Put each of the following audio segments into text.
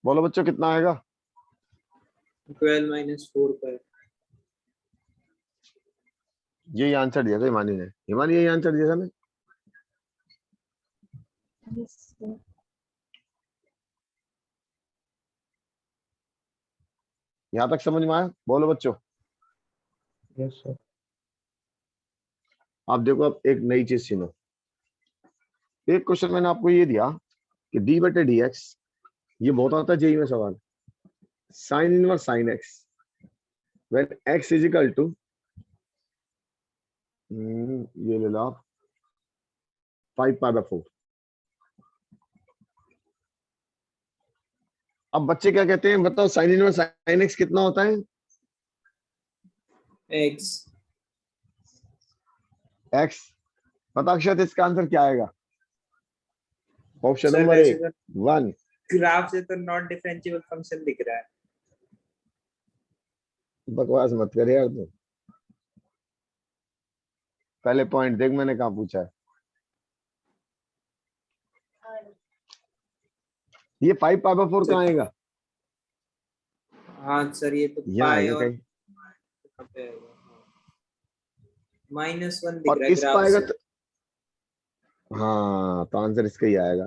बोलो बच्चों कितना आएगा? 12 माइनस 4 पर। यही आंसर दिया था हिमानी ने। हिमानी यही आंसर दिया था ना? यहाँ तक समझ में आया? बोलो बच्चों। Yes sir. आप देखो, अब एक नई चीज सुनो। एक क्वेश्चन मैंने आपको ये दिया कि डी बटे डी एक्स, ये बहुत आता है जेई में सवाल। Sine inverse sine x when x is equal to, ये ले लो आप, 5π/4। अब बच्चे क्या कहते हैं बताओ, साइन इनवर्स साइन एक्स कितना होता है? एक्स। एक्स। पता अक्षत इसका आंसर क्या आएगा? ऑप्शन सर नंबर वैसे ए तो 1। ग्राफ से तो नॉन डिफरेंशिएबल फंक्शन दिख रहा है। बकवास मत कर यार तू। पहले पॉइंट देख मैंने कहा पूछा है। ये 5π/4 कहाँ आएगा? हाँ सर ये तो यहाँ पाई आएगा और कहीं। -1 दिख और रहा है इसको ग्राफ आएगा से। तो, हाँ तो आंसर इसका ही आएगा।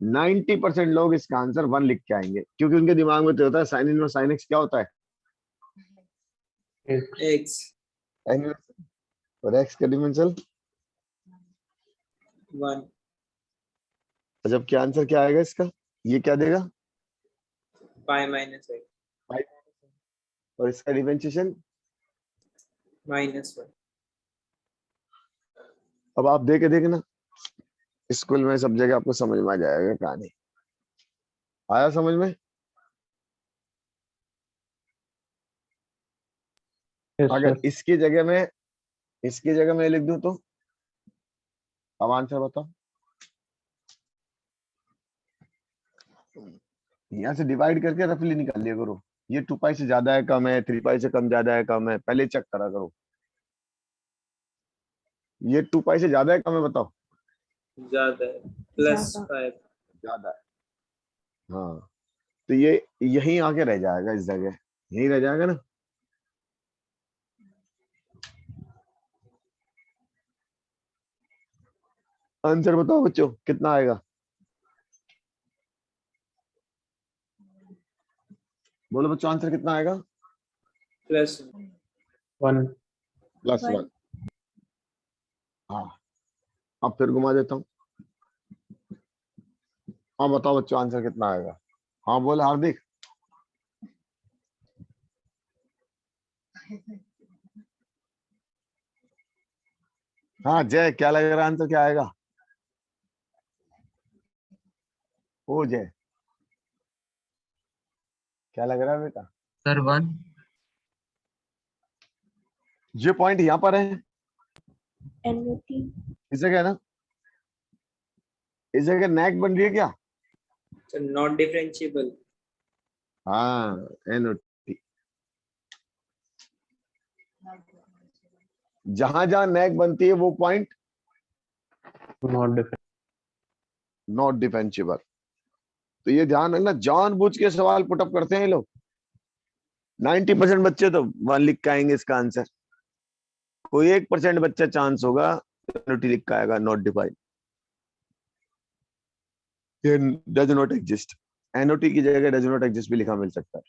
90% लोग इसका आंसर 1 लिख के आएंगे, क्योंकि उनके दिमाग में तो होता है साइन इनवर्स साइन एक्स क्या होता है? एक्स। साइन इनवर्स और एक्स का डिमेंशन 1। जब क्या आंसर क्या आएगा इसका? ये क्या देगा? पाई माइनस एक्स पाई। और इसका डिफरेंशिएशन -1। अब आप देखे देखना, स्कूल में सब जगह आपको समझ में आ जाएगा कहानी। आया समझ में? यस अगर सर। इसकी जगह मैं लिख दूं तो अब आंसर बताओ। यहाँ से डिवाइड करके रफली निकाल लिया करो। ये 2π से ज्यादा है कम है, 3π से कम ज्यादा है कम है, पहले चेक करा करो। ये 2π से ज्यादा है कम है बताओ? ज्यादा है, +5। ज्यादा है। हाँ तो ये यहीं आके रह जाएगा, इस जगह यहीं रह जाएगा ना। आंसर बताओ बच्चों कितना आएगा? बोलो बच्चों आंसर कितना आएगा? +1। +1। हाँ अब फिर घुमा देता हूँ। हाँ बताओ बच्चों आंसर कितना आएगा? हाँ बोले हार्दिक। हाँ जय, क्या लग रहा है आंसर क्या आएगा? ओ जय, क्या लग रहा है बेटा? सर 1। ये पॉइंट यहाँ पर है, एनओटी इस जगह है ना, इस जगह नेक बन रही है क्या? Sir not differentiable. हाँ एनओटी। जहां जहां नेक बनती है वो point not different. Not differentiable. तो ये ध्यान रखना, जानबूझ के सवाल पुटअप करते हैं ये लोग। 90% बच्चे तो 1 लिख के आएंगे इसका आंसर। कोई 1% बच्चा चांस होगा एनओटी लिख के आएगा, नॉट डिफाइंड। ये डज नॉट एग्जिस्ट। एनओटी की जगह डज नॉट एग्जिस्ट भी लिखा मिल सकता है।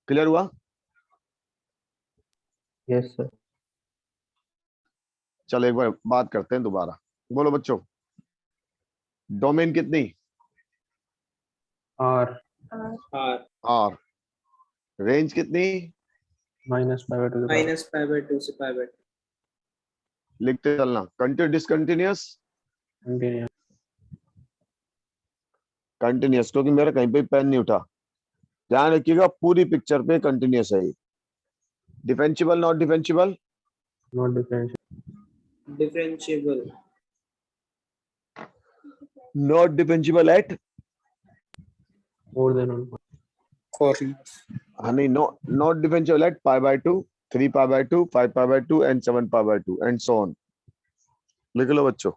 क्लियर हुआ? Yes sir. चलो एक बार बात करते हैं दोबारा। बोलो बच्चों डोमेन कितनी? R R और रेंज कितनी? -π/2 -π/2 से π/2। लिखते चलना। Continuous discontinuous? कंटिन्यूस। कंटिन्यूअस, क्योंकि मेरा कहीं पे पेन नहीं उठा। ध्यान रखिएगा पूरी पिक्चर पे कंटिन्यूअस है ये। Differentiable not differentiable? Not differential. Differentiable. Not differentiable at? More than 1। नहीं, not differentiable at π/2, 3π/2, 5π/2 and 7π/2 and so on. लिख लो बच्चों।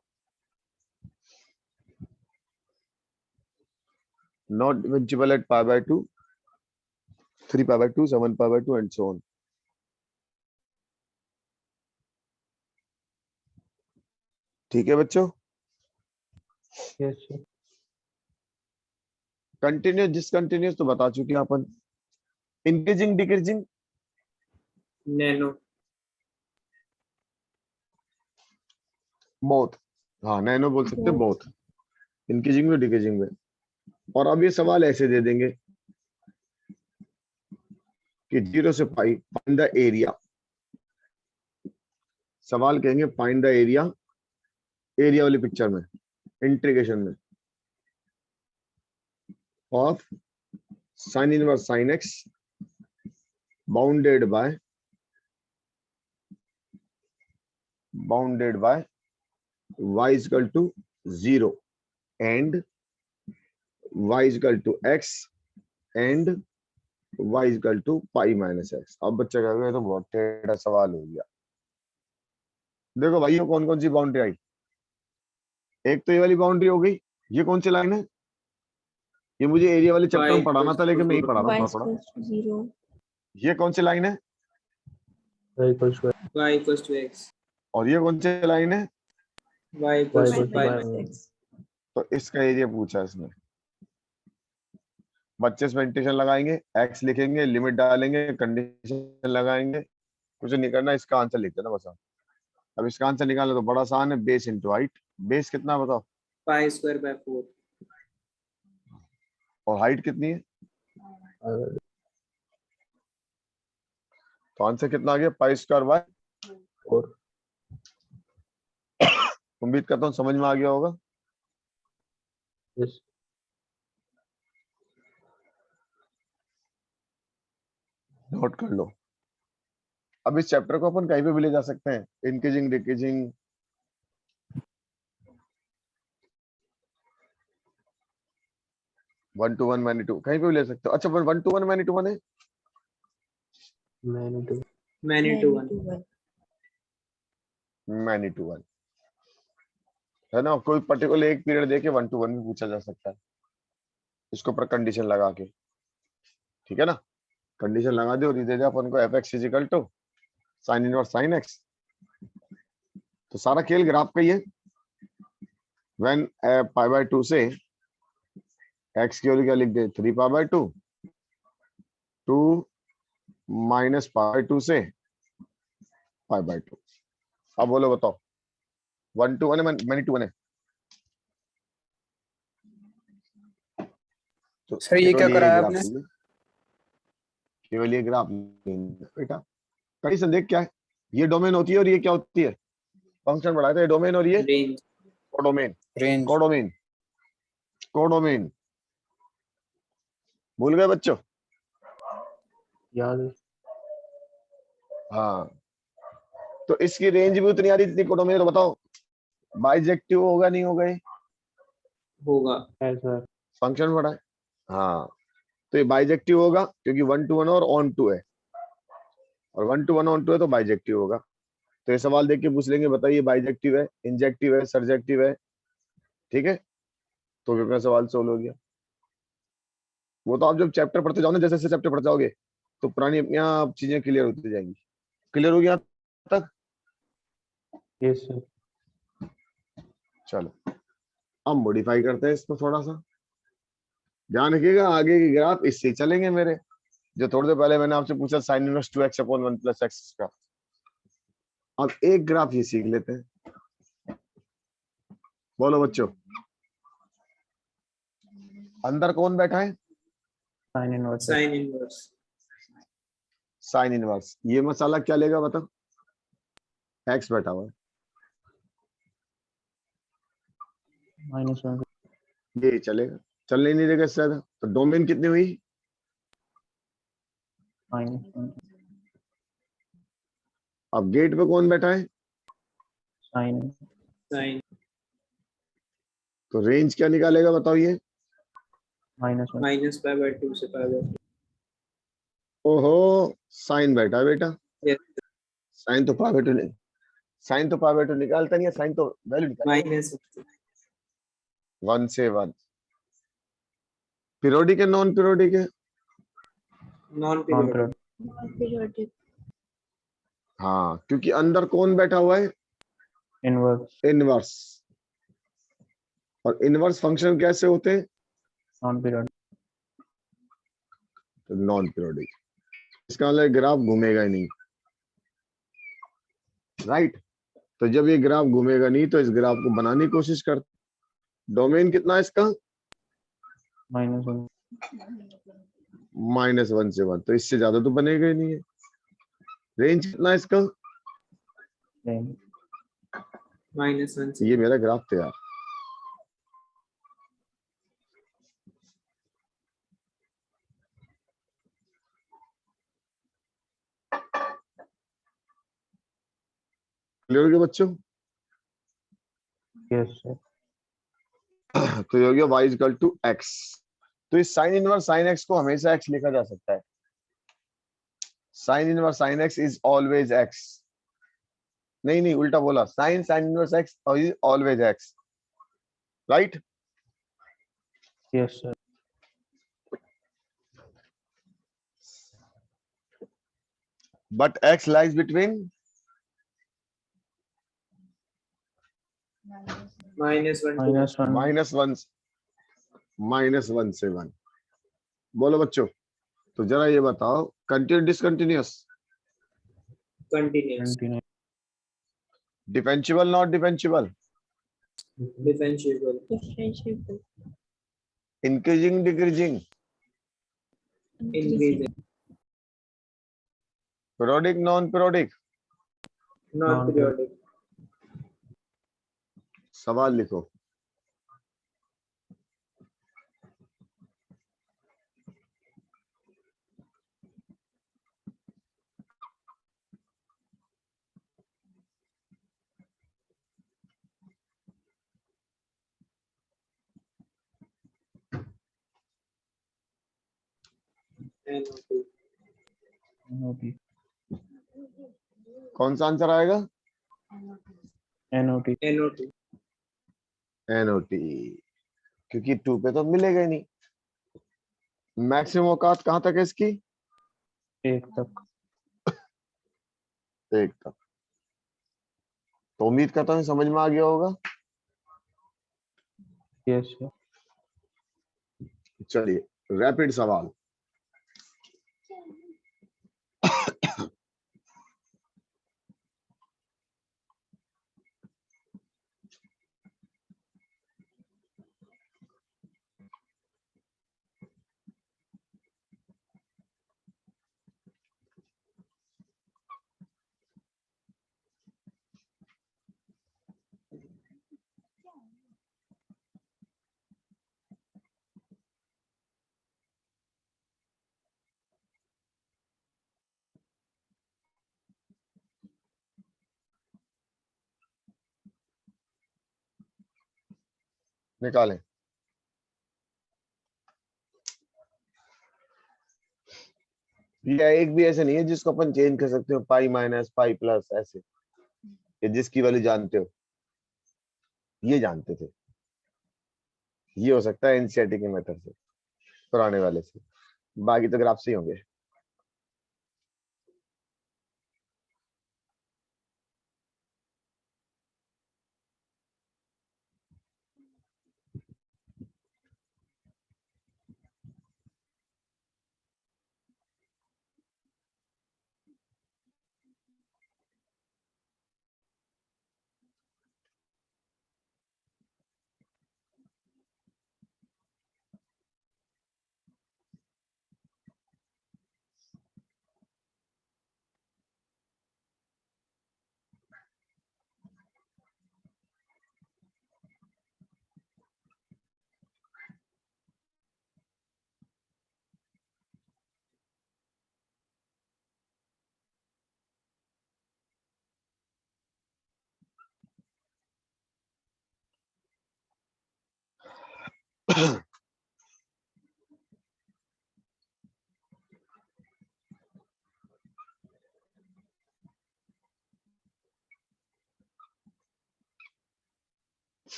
not divisible at pi by 2, 3 pi by 2, 7 pi by 2 and so on. ठीक है बच्चों. Yes, sir. Continuous discontinuous तो बता चुके हैं अपन. Increasing decreasing nano, both. हाँ नैनो बोल सकते हैं, Both. बोथ. इंक्रीजिंग में डिक्रीजिंग में. और अब ये सवाल ऐसे दे देंगे कि 0 से पाई फाइंड द एरिया. सवाल कहेंगे फाइंड द एरिया, एरिया वाली पिक्चर में, इंटीग्रेशन में, of sine inverse sine x bounded by y is equal to 0 and y is equal to x and y is equal to pi minus x. अब बच्चे कहेंगे तो बहुत टेढ़ा सवाल हो गया. देखो भाइयों कौन कौन सी बाउंड्री आई. एक तो ये वाली बाउंड्री हो गई. ये कौन सी लाइन है? ये मुझे एरिया वाले चैप्टर में y पढ़ाना था लेकिन नहीं पढ़ा Y रहा is थोड़ा. equals to 0. ये कौन सी लाइन है? Y equals to y equals to x, और ये कौन सी लाइन है? y equals Y to equals to pi pi minus minus x. तो इसका एरिया पूछा इसमें. बच्चे इसमें इंटीग्रेशन लगाएंगे, x लिखेंगे, लिमिट डालेंगे, कंडीशन लगाएंगे. कुछ नहीं करना, इसका आंसर लिख देना बस. अब इसका आंसर निकालना तो बड़ा आसान है. Base into height. बेस कितना बताओ? pi square by 4, और हाइट कितनी है? R. तो आंसर कितना आ गया? Pi square by 4. उम्मीद करता हूँ समझ में आ गया होगा. Yes. नोट कर लो. अब इस चैप्टर को अपन कहीं पे भी ले जा सकते हैं. Increasing decreasing, one to one many to, कहीं पे भी ले सकते हो. अच्छा 1 to 1 मैनी टू 1 है. Many to many Many to to 1, 1. Many to 1 है ना. कोई पर्टिकुलर एक पीरियड देके 1 to 1 भी पूछा जा सकता है. इसके ऊपर कंडीशन लगा के. ठीक है ना. कंडीशन लगा दे और ये दे दे अपन को f x is equal to sine inverse sine x. तो सारा खेल ग्राफ का ही है. व्हेन पाई बाय 2 से एक्स की वैल्यू क्या लिख दे? 3 pi by 2, 2 minus pi by 2 से पाई बाय 2. अब बोलो बताओ 1 to 1 है मैनी टू 1 है. तो सर ये क्या केवल कराया ग्राफ आपने? चाहिए. केवल ये ग्राफ बेटा. कंडीशन देख क्या है. ये डोमेन होती है और ये क्या होती है? फंक्शन बढ़ाते हैं. डोमेन और ये range, codomain. Range. Codomain codomain भूल गए बच्चों? याद है. हाँ. तो इसकी रेंज भी उतनी आ रही थी कोडोमेन. तो बताओ बाइजेक्टिव होगा नहीं होगा? ये होगा, है सर. फंक्शन बड़ा है. हाँ. तो ये बाइजेक्टिव होगा क्योंकि 1 to 1 और ऑन टू है. और 1 to 1 ऑन टू है तो बाइजेक्टिव होगा. तो ये सवाल देख के पूछ लेंगे बताइए बाइजेक्टिव है, इंजेक्टिव है, सर्जेक्टिव है. ठीक है. तो फिर अपना सवाल सोल्व हो गया. वो तो आप जब चैप्टर पढ़ते जाओ ना, जैसे जैसे चैप्टर पढ़ जाओगे तो पुरानी अपने आप चीजें क्लियर होती जाएंगी. क्लियर हो गया तक? Yes sir. चलो अब मॉडिफाई करते हैं इसको थोड़ा सा. ध्यान रखिएगा आगे की ग्राफ इससे चलेंगे मेरे. जो थोड़ी देर पहले मैंने आपसे पूछा sine inverse 2x upon 1 plus x का. अब एक ग्राफ ये सीख लेते हैं. बोलो बच्चों अंदर कौन बैठा है? Sin inverse. sin inverse, sine inverse. ये मसाला क्या लेगा बताओ? एक्स बैठा हुआ है. -1. ये चलेगा. चलने नहीं देगा इससे ज्यादा. तो डोमेन कितनी हुई? -1. अब गेट पे कौन बैठा है? Sin. sin, तो रेंज क्या निकालेगा बताओ? ये -1. minus pi by 2 से pi by 2, ओहो साइन बैठा है बेटा. yes, साइन तो पाई बाय 2 नहीं. साइन तो पाई बाय 2 निकालता नहीं है. साइन तो वैल्यू निकालता है. minus 1 से 1. पीरियोडिक है नॉन पीरियोडिक है? Non non periodic, period, Non-periodic. हाँ, क्योंकि अंदर कौन बैठा हुआ है? Inverse, inverse. और इनवर्स फंक्शन कैसे होते हैं? Non period, non periodic. इसका मतलब ग्राफ घूमेगा ही नहीं, राइट? तो जब ये ग्राफ घूमेगा नहीं तो इस ग्राफ को बनाने की कोशिश कर। डोमेन कितना है इसका? -1, -1 से 1, तो इससे ज्यादा तो बनेगा ही नहीं है। रेंज कितना है इसका? रेंज, -1 से ये मेरा ग्राफ तैयार। क्लियर हो गया बच्चों? यस सर, तो ये हो गया y इक्वल टू x। तो इस साइन इनवर्स साइन x को हमेशा x लिखा जा सकता है। Sine inverse sine x is always x। नहीं नहीं, उल्टा बोला, sine sine inverse x is always x, right? Yes sir, but x lies between -1 to -1, -1 से 1। बोलो बच्चों, तो जरा ये बताओ, continue discontinuous, continuous, continue, differentiable not differentiable, differentiable, Differentiable. Increasing decreasing, increasing, periodic non periodic? non-periodic, सवाल लिखो। NO2, NOT, कौन सा आंसर आएगा? NOT, NO2, NOT, क्योंकि 2 पे तो मिलेगा ही नहीं। मैक्सिमम औकात कहां तक है इसकी? 1 तक, 1 तक। तो उम्मीद करता हूँ समझ में आ गया होगा। यस सर, चलिए, रैपिड सवाल। निकालें। ये एक भी ऐसे नहीं है जिसको अपन चेंज कर सकते हो, पाई माइनस पाई प्लस ऐसे, ये जिसकी वैल्यू जानते हो, ये जानते थे। ये हो सकता है एनसीईआरटी के मेथड से, पुराने वाले से, बाकी तो ग्राफ से ही होंगे।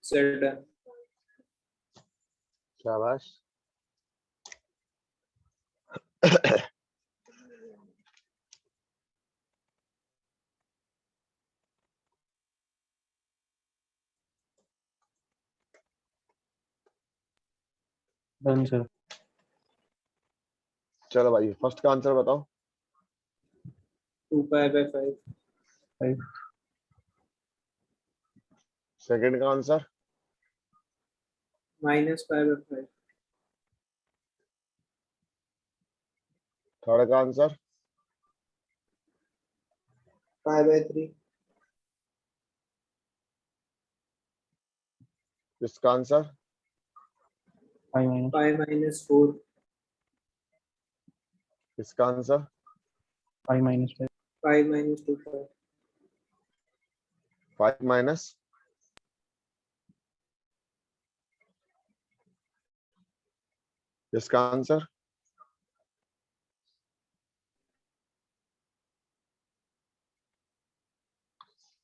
Said done. शाबाश। Done sir. चलो भाई फर्स्ट का आंसर बताओ। 2 pi by 5. 5 सेकंड का answer. Minus pi by 5. Third का आंसर। Pi by 3. इसका आंसर। 5 minus Pi minus 4. इसका answer. 5 minus 5 Pi minus 2 pi. 5 minus. इसका आंसर।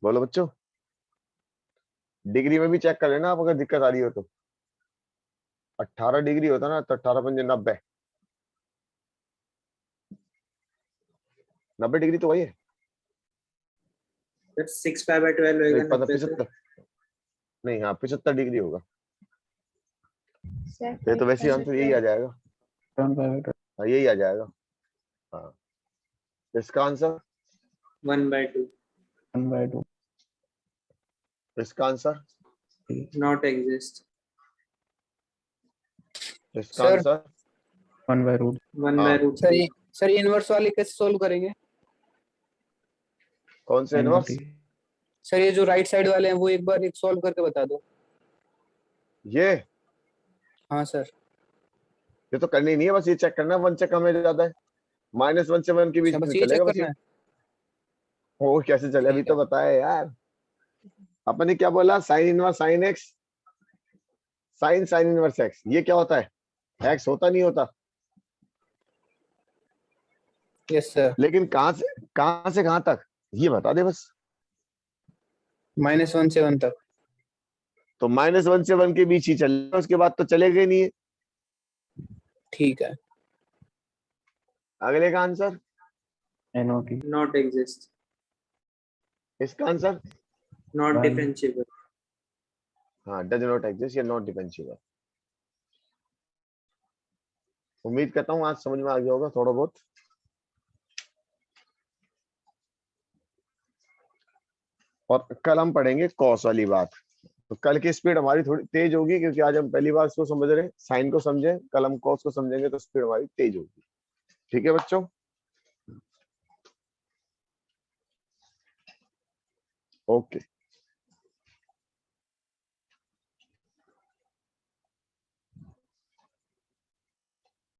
बोलो बच्चों। डिग्री में भी चेक कर लेना आप अगर दिक्कत आ रही हो तो। 18 डिग्री होता ना तो 18 पंजे 90। 90 डिग्री तो वही है। That's 6 pi by 12 नहीं होएगा पता 90 से। 75। नहीं हाँ 75 डिग्री होगा। Sir, ये तो वैसे ही 5 आंसर यही आ जाएगा। 7 pi by 12 हाँ यही आ जाएगा। हाँ इसका आंसर। 1 by 2. 1 by 2 इसका आंसर। Not exist. इसका सर। आंसर। 1 by root 1 हाँ। by root sir 3. ये इनवर्स वाली कैसे सोल्व करेंगे? कौन से इनवर्स। NOT सर ये जो राइट साइड वाले हैं वो एक बार एक सॉल्व करके बता दो। ये हाँ सर। ये तो करनी नहीं है बस ये चेक करना है 1 से कम है ज्यादा है। -1 से 1 के बीच अच्छा, में बस ये चलेगा चेक बस ये। करना है। वो कैसे चले अभी ठीक है। तो बताए यार। अपन ने क्या बोला sine inverse sine x sine sine inverse x ये क्या होता है एक्स होता नहीं होता। Yes sir. लेकिन कहां से कहां तक ये बता दे बस। -1 से 1 तक। तो -1 से 1 के बीच ही चलेगा उसके बाद तो चलेगा ही नहीं है। ठीक है। अगले का आंसर। NOT Not exist. इसका आंसर। Not Done. differentiable. हाँ डज नॉट एग्जिस्ट या नॉट डिफरेंशिएबल। उम्मीद करता हूँ आज समझ में आ गया होगा थोड़ा बहुत। और कल हम पढ़ेंगे कॉस वाली बात। तो कल की स्पीड हमारी थोड़ी तेज होगी क्योंकि आज हम पहली बार इसको समझ रहे हैं साइन को समझे। कल हम कॉस को समझेंगे तो स्पीड हमारी तेज होगी। ठीक है बच्चों। ओके